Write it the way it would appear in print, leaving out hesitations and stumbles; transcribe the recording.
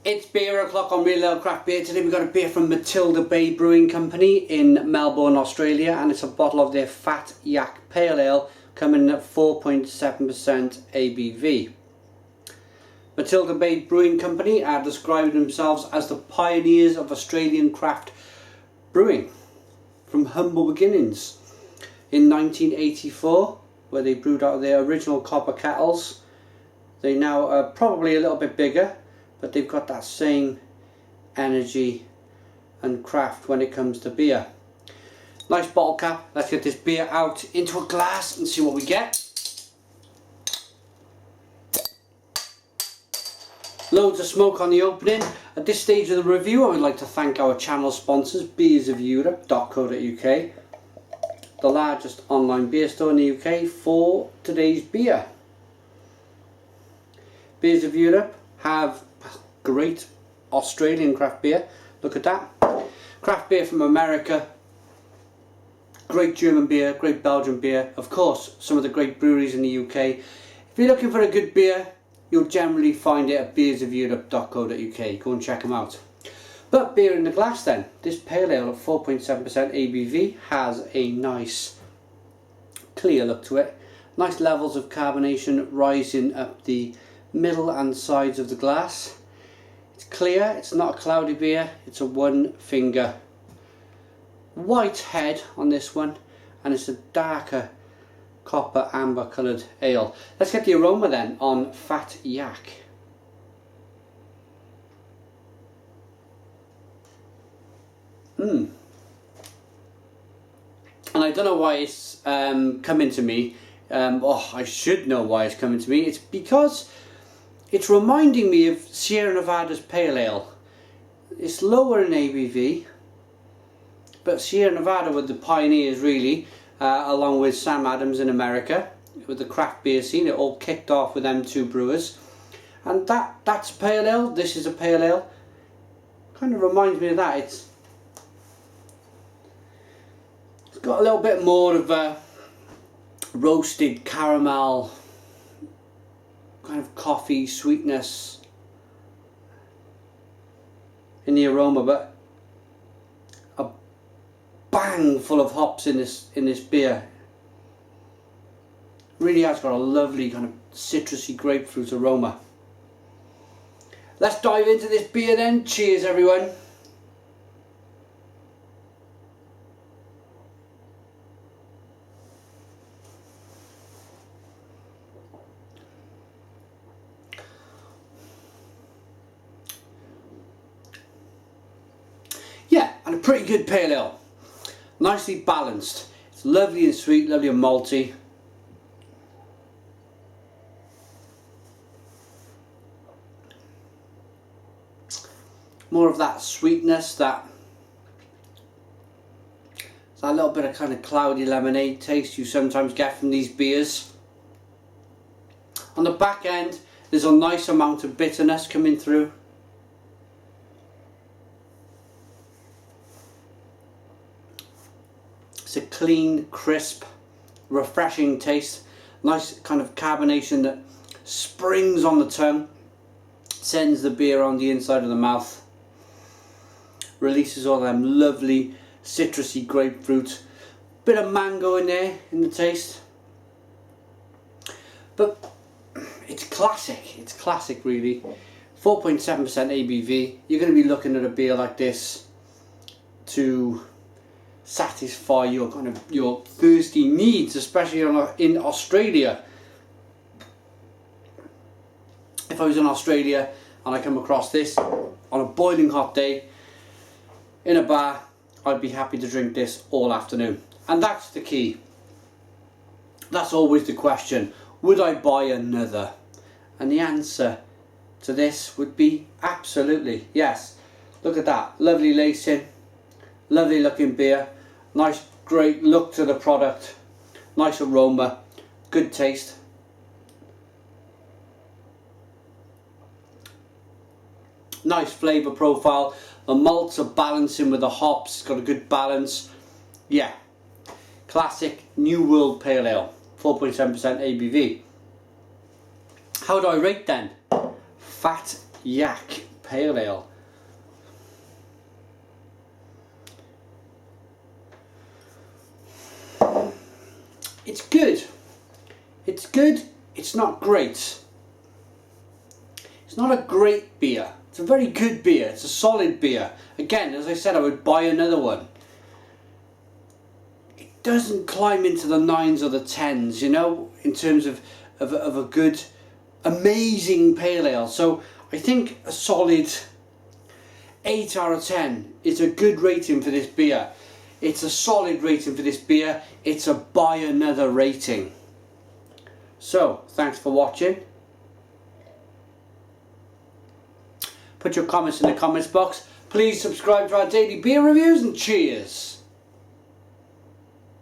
It's beer o'clock on Real Ale Craft Beer. Today we've got a beer from Matilda Brewing Company in Melbourne, Australia, and it's a bottle of their Fat Yak Pale Ale coming at 4.7% ABV. Matilda Brewing Company are describing themselves as the pioneers of Australian craft brewing from humble beginnings. In 1984, where they brewed out of their original copper kettles, they now are probably a little bit bigger, but they've got that same energy and craft when it comes to beer. Nice bottle cap. Let's get this beer out into a glass and see what we get. Loads of smoke on the opening. At this stage of the review, I would like to thank our channel sponsors, beersofeurope.co.uk, the largest online beer store in the UK, for today's beer. Beers of Europe have great Australian craft beer. Look at that. Craft beer from America. Great German beer, great Belgian beer. Of course, some of the great breweries in the UK. If you're looking for a good beer, you'll generally find it at beersofeurope.co.uk. Go and check them out. But beer in the glass then. This pale ale at 4.7% ABV has a nice clear look to it. Nice levels of carbonation rising up the middle and sides of the glass. It's clear, it's not a cloudy beer, it's a one finger white head on this one, and it's a darker copper amber coloured ale. Let's get the aroma then on Fat Yak. And I don't know why it's coming to me. I should know why it's coming to me. It's because it's reminding me of Sierra Nevada's Pale Ale. It's lower in ABV, but Sierra Nevada were the pioneers really, along with Sam Adams in America, with the craft beer scene. It all kicked off with them two brewers. And that's Pale Ale, this is a Pale Ale. Kind of reminds me of that. It's got a little bit more of a roasted caramel, kind of coffee sweetness in the aroma, but a bang full of hops in this beer. Really has got a lovely kind of citrusy grapefruit aroma. Let's dive into this beer then. Cheers everyone. Yeah, and a pretty good pale ale. Nicely balanced. It's lovely and sweet, lovely and malty. More of that sweetness, that little bit of kind of cloudy lemonade taste you sometimes get from these beers. On the back end, there's a nice amount of bitterness coming through. It's a clean, crisp, refreshing taste. Nice kind of carbonation that springs on the tongue, sends the beer on the inside of the mouth, releases all them lovely citrusy grapefruit, bit of mango in there in the taste. But it's classic really. 4.7% ABV. You're going to be looking at a beer like this to satisfy your kind of your thirsty needs, especially in Australia. If I was in Australia and I come across this on a boiling hot day in a bar, I'd be happy to drink this all afternoon. And that's the key. That's always the question. Would I buy another? And the answer to this would be absolutely yes. Look at that, lovely lacing, lovely looking beer. Nice, great look to the product, nice aroma, good taste. Nice flavour profile. The malts are balancing with the hops, it's got a good balance. Yeah, classic New World Pale Ale, 4.7% ABV. How do I rate then? Fat Yak pale ale. It's good. It's good. It's not great. It's not a great beer. It's a very good beer. It's a solid beer. Again, as I said, I would buy another one. It doesn't climb into the 9s or the 10s, you know, in terms of a good, amazing pale ale. So I think a solid 8 out of 10 is a good rating for this beer. It's a solid rating for this beer. It's a buy another rating. So, thanks for watching. Put your comments in the comments box. Please subscribe to our daily beer reviews and cheers.